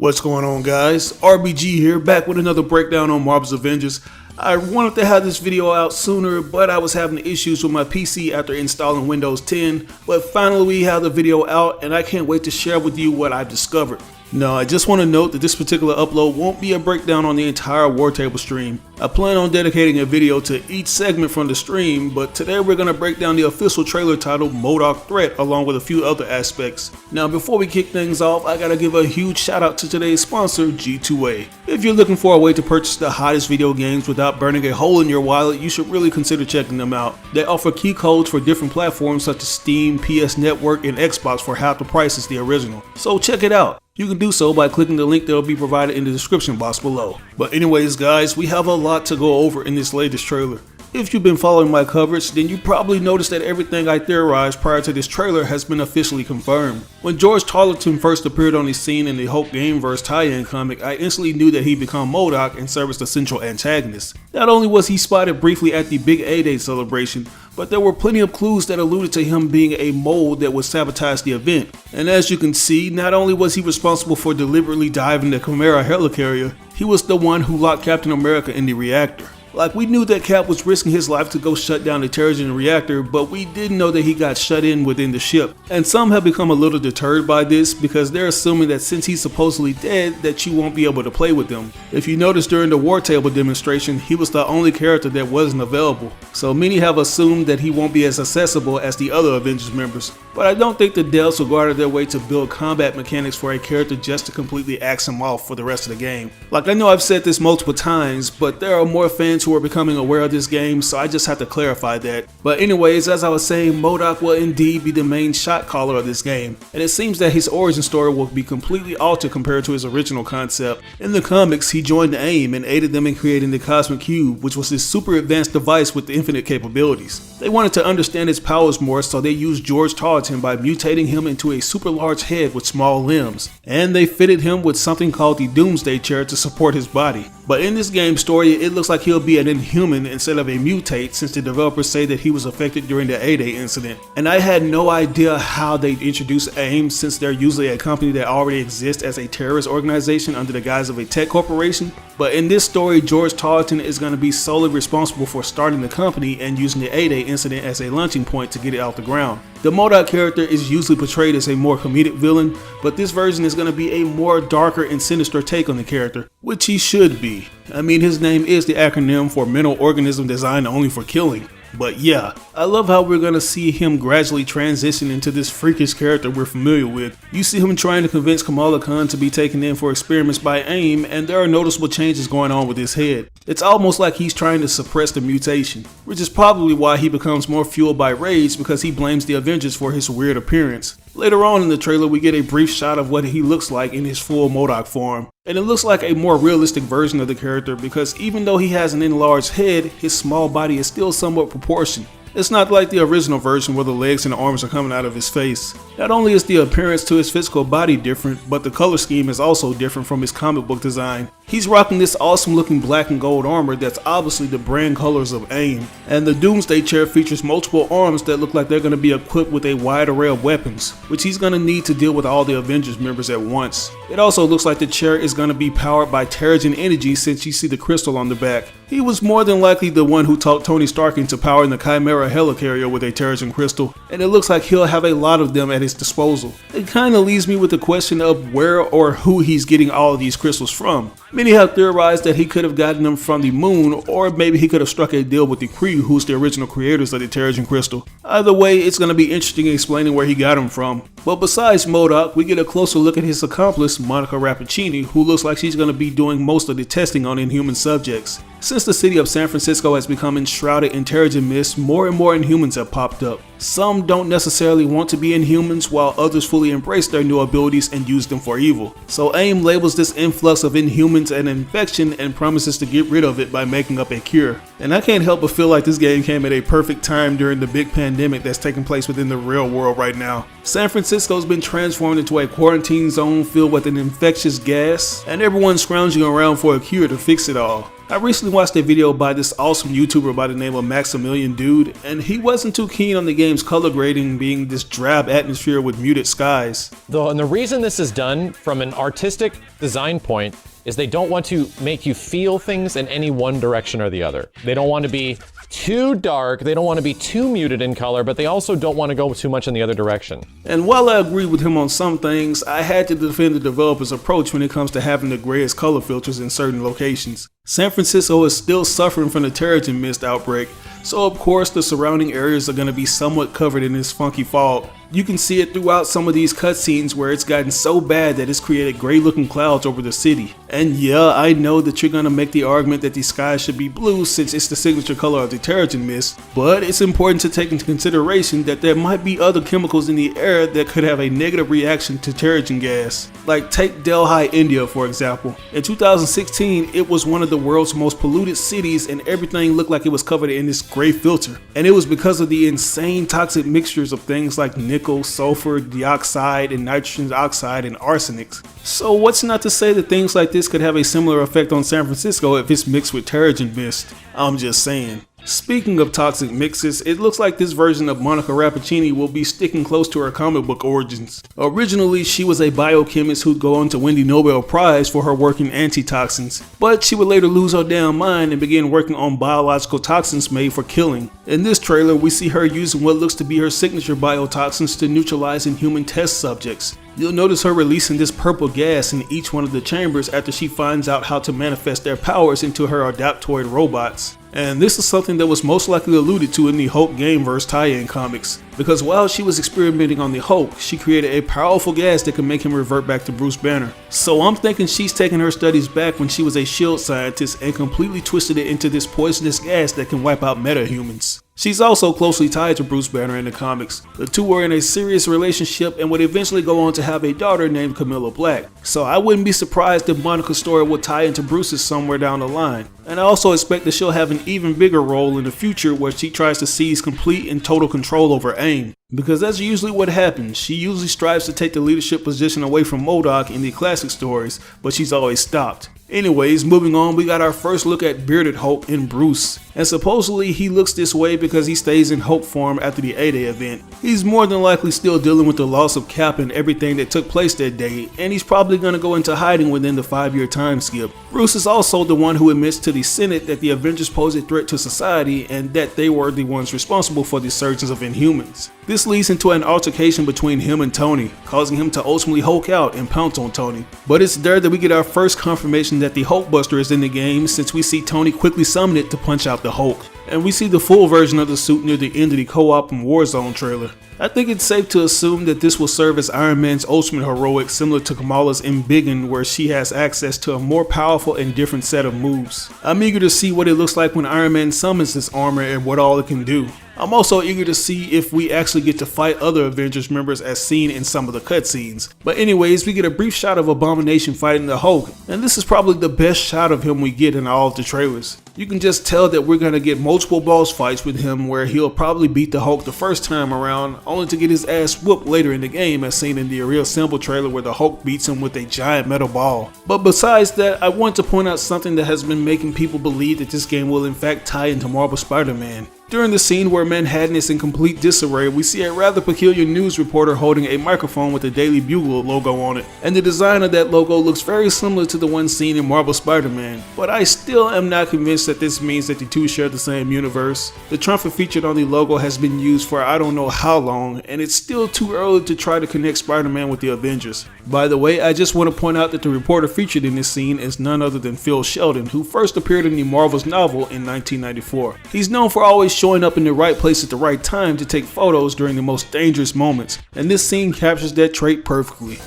What's going on, guys? RBG here, back with another breakdown on Marvel's Avengers. I wanted to have this video out sooner, but I was having issues with my PC after installing Windows 10. But finally we have the video out, and I can't wait to share with you what I've discovered. Now, I just want to note that this particular upload won't be a breakdown on the entire War Table stream. I plan on dedicating a video to each segment from the stream, but today we're going to break down the official trailer titled MODOK Threat along with a few other aspects. Now, before we kick things off, I gotta give a huge shout out to today's sponsor, G2A. If you're looking for a way to purchase the hottest video games without burning a hole in your wallet, you should really consider checking them out. They offer key codes for different platforms such as Steam, PS Network, and Xbox for half the price as the original. So check it out. You can do so by clicking the link that will be provided in the description box below. But anyways, guys, we have a lot to go over in this latest trailer. If you've been following my coverage, then you probably noticed that everything I theorized prior to this trailer has been officially confirmed. When George Tarleton first appeared on the scene in the Hulk Gameverse tie-in comic, I instantly knew that he'd become MODOK and serve as the central antagonist. Not only was he spotted briefly at the big A-Day celebration, but there were plenty of clues that alluded to him being a mold that would sabotage the event. And as you can see, not only was he responsible for deliberately diving the Chimera helicarrier, he was the one who locked Captain America in the reactor. Like, we knew that Cap was risking his life to go shut down the Terrigen reactor, but we didn't know that he got shut in within the ship. And some have become a little deterred by this because they're assuming that since he's supposedly dead, that you won't be able to play with him. If you notice during the War Table demonstration, he was the only character that wasn't available. So many have assumed that he won't be as accessible as the other Avengers members. But I don't think the devs will go out of their way to build combat mechanics for a character just to completely axe him off for the rest of the game. Like, I know I've said this multiple times, but there are more fans who are becoming aware of this game, so I just have to clarify that. But anyways, as I was saying, MODOK will indeed be the main shot caller of this game, and it seems that his origin story will be completely altered compared to his original concept. In the comics, he joined AIM and aided them in creating the Cosmic Cube, which was this super advanced device with infinite capabilities. They wanted to understand its powers more, so they used George Tarleton by mutating him into a super large head with small limbs, and they fitted him with something called the Doomsday Chair to support his body. But in this game story, it looks like he'll be an inhuman instead of a mutate, since the developers say that he was affected during the A-Day incident. And I had no idea how they'd introduce AIM, since they're usually a company that already exists as a terrorist organization under the guise of a tech corporation. But in this story, George Tarleton is going to be solely responsible for starting the company and using the A-Day incident as a launching point to get it out the ground. The MODOK character is usually portrayed as a more comedic villain, but this version is going to be a more darker and sinister take on the character, which he should be. I mean, his name is the acronym for mental organism designed only for killing. But yeah, I love how we're gonna see him gradually transition into this freakish character we're familiar with. You see him trying to convince Kamala Khan to be taken in for experiments by AIM, and there are noticeable changes going on with his head. It's almost like he's trying to suppress the mutation, which is probably why he becomes more fueled by rage, because he blames the Avengers for his weird appearance. Later on in the trailer, we get a brief shot of what he looks like in his full MODOK form. And it looks like a more realistic version of the character, because even though he has an enlarged head, his small body is still somewhat proportioned. It's not like the original version where the legs and the arms are coming out of his face. Not only is the appearance to his physical body different, but the color scheme is also different from his comic book design. He's rocking this awesome looking black and gold armor that's obviously the brand colors of AIM. And the Doomsday Chair features multiple arms that look like they're going to be equipped with a wide array of weapons, which he's going to need to deal with all the Avengers members at once. It also looks like the chair is going to be powered by Terrigen energy, since you see the crystal on the back. He was more than likely the one who talked Tony Stark into powering the Chimera helicarrier with a Terrigen crystal, and it looks like he'll have a lot of them at his disposal. It kinda leaves me with the question of where or who he's getting all of these crystals from. Many have theorized that he could have gotten them from the moon, or maybe he could have struck a deal with the Kree, who's the original creators of the Terrigen crystal. Either way, it's going to be interesting explaining where he got them from. But besides MODOK, we get a closer look at his accomplice, Monica Rappaccini, who looks like she's going to be doing most of the testing on inhuman subjects. Since the city of San Francisco has become enshrouded in Terrigen mist, more and more Inhumans have popped up. Some don't necessarily want to be Inhumans, while others fully embrace their new abilities and use them for evil. So AIM labels this influx of Inhumans an infection and promises to get rid of it by making up a cure. And I can't help but feel like this game came at a perfect time during the big pandemic that's taking place within the real world right now. San Francisco's been transformed into a quarantine zone filled with an infectious gas, and everyone's scrounging around for a cure to fix it all. I recently watched a video by this awesome YouTuber by the name of Maximilian Dude, and he wasn't too keen on the game's color grading being this drab atmosphere with muted skies. And the reason this is done from an artistic design point is they don't want to make you feel things in any one direction or the other. They don't want to be too dark, they don't want to be too muted in color, but they also don't want to go too much in the other direction. And while I agree with him on some things, I had to defend the developer's approach when it comes to having the grayest color filters in certain locations. San Francisco is still suffering from the Terrigen mist outbreak, so of course the surrounding areas are going to be somewhat covered in this funky fog. You can see it throughout some of these cutscenes where it's gotten so bad that it's created gray looking clouds over the city. And yeah, I know that you're going to make the argument that the sky should be blue since it's the signature color of the Terrigen mist, but it's important to take into consideration that there might be other chemicals in the air that could have a negative reaction to Terrigen gas. Like take Delhi, India for example. In 2016, it was one of the world's most polluted cities and everything looked like it was covered in this gray filter. And it was because of the insane toxic mixtures of things like nickel, sulfur dioxide, and nitrogen oxide and arsenics. So what's not to say that things like this could have a similar effect on San Francisco if it's mixed with Terrigen mist? I'm just saying. Speaking of toxic mixes, it looks like this version of Monica Rappaccini will be sticking close to her comic book origins. Originally, she was a biochemist who'd go on to win the Nobel Prize for her work in antitoxins, but she would later lose her damn mind and begin working on biological toxins made for killing. In this trailer, we see her using what looks to be her signature biotoxins to neutralize inhuman test subjects. You'll notice her releasing this purple gas in each one of the chambers after she finds out how to manifest their powers into her adaptoid robots. And this is something that was most likely alluded to in the Hulk Gameverse tie-in comics, because while she was experimenting on the Hulk, she created a powerful gas that could make him revert back to Bruce Banner. So I'm thinking she's taken her studies back when she was a S.H.I.E.L.D. scientist and completely twisted it into this poisonous gas that can wipe out metahumans. She's also closely tied to Bruce Banner in the comics. The two were in a serious relationship and would eventually go on to have a daughter named Camilla Black. So I wouldn't be surprised if Monica's story will tie into Bruce's somewhere down the line. And I also expect that she'll have an even bigger role in the future where she tries to seize complete and total control over AIM. Because that's usually what happens. She usually strives to take the leadership position away from MODOK in the classic stories, but she's always stopped. Anyways, moving on, we got our first look at bearded Hulk in Bruce. And supposedly he looks this way because he stays in Hulk form after the A-Day event. He's more than likely still dealing with the loss of Cap and everything that took place that day, and he's probably going to go into hiding within the 5-year time skip. Bruce is also the one who admits to the Senate that the Avengers pose a threat to society and that they were the ones responsible for the surgence of Inhumans. This leads into an altercation between him and Tony, causing him to ultimately Hulk out and pounce on Tony. But it's there that we get our first confirmation that the Hulkbuster is in the game, since we see Tony quickly summon it to punch out the Hulk. And we see the full version of the suit near the end of the co-op and Warzone trailer. I think it's safe to assume that this will serve as Iron Man's ultimate heroic, similar to Kamala's Embiggen, where she has access to a more powerful and different set of moves. I'm eager to see what it looks like when Iron Man summons this armor and what all it can do. I'm also eager to see if we actually get to fight other Avengers members as seen in some of the cutscenes. But anyways, we get a brief shot of Abomination fighting the Hulk, and this is probably the best shot of him we get in all of the trailers. You can just tell that we're going to get multiple boss fights with him where he'll probably beat the Hulk the first time around, only to get his ass whooped later in the game as seen in the Real Simple trailer where the Hulk beats him with a giant metal ball. But besides that, I want to point out something that has been making people believe that this game will in fact tie into Marvel Spider-Man. During the scene where Manhattan is in complete disarray, we see a rather peculiar news reporter holding a microphone with the Daily Bugle logo on it, and the design of that logo looks very similar to the one seen in Marvel Spider-Man, but I still am not convinced that this means that the two share the same universe. The trumpet featured on the logo has been used for I don't know how long, and it's still too early to try to connect Spider-Man with the Avengers. By the way, I just want to point out that the reporter featured in this scene is none other than Phil Sheldon, who first appeared in the Marvel's novel in 1994. He's known for always showing up in the right place at the right time to take photos during the most dangerous moments, and this scene captures that trait perfectly.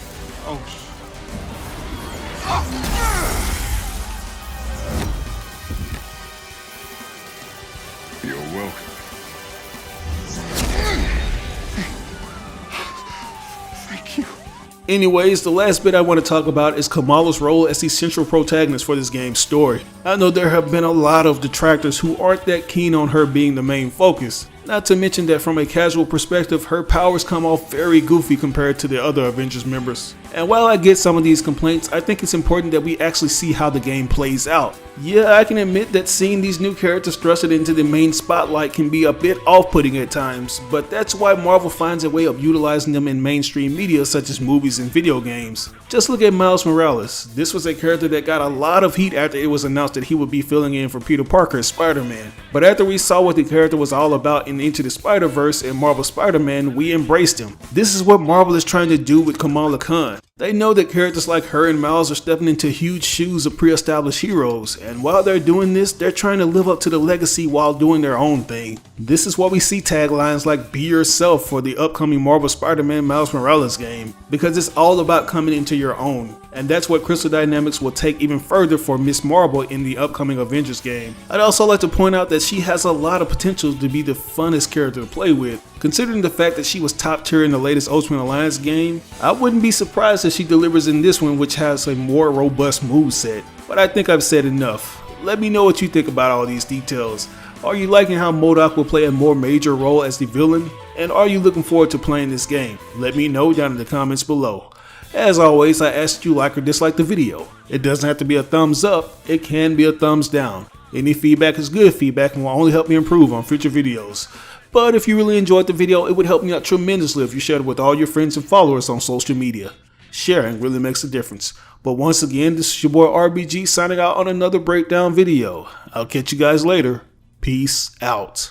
You're welcome. Thank you. Anyways, the last bit I want to talk about is Kamala's role as the central protagonist for this game's story. I know there have been a lot of detractors who aren't that keen on her being the main focus, Not to mention that from a casual perspective, her powers come off very goofy compared to the other Avengers members. And while I get some of these complaints, I think it's important that we actually see how the game plays out. Yeah, I can admit that seeing these new characters thrusted into the main spotlight can be a bit off-putting at times, but that's why Marvel finds a way of utilizing them in mainstream media such as movies and video games. Just look at Miles Morales. This was a character that got a lot of heat after it was announced that he would be filling in for Peter Parker as Spider-Man. But after we saw what the character was all about in Into the Spider-Verse and Marvel Spider-Man, we embraced him. This is what Marvel is trying to do with Kamala Khan. They know that characters like her and Miles are stepping into huge shoes of pre-established heroes, and while they're doing this, they're trying to live up to the legacy while doing their own thing. This is why we see taglines like "Be Yourself" for the upcoming Marvel Spider-Man Miles Morales game, because it's all about coming into your own. And that's what Crystal Dynamics will take even further for Ms. Marvel in the upcoming Avengers game. I'd also like to point out that she has a lot of potential to be the funnest character to play with. Considering the fact that she was top tier in the latest Ultimate Alliance game, I wouldn't be surprised if she delivers in this one, which has a more robust moveset. But I think I've said enough. Let me know what you think about all these details. Are you liking how MODOK will play a more major role as the villain? And are you looking forward to playing this game? Let me know down in the comments below. As always, I ask you like or dislike the video. It doesn't have to be a thumbs up, it can be a thumbs down. Any feedback is good feedback and will only help me improve on future videos. But if you really enjoyed the video, it would help me out tremendously if you shared it with all your friends and followers on social media. Sharing really makes a difference. But once again, this is your boy RBG signing out on another breakdown video. I'll catch you guys later. Peace out.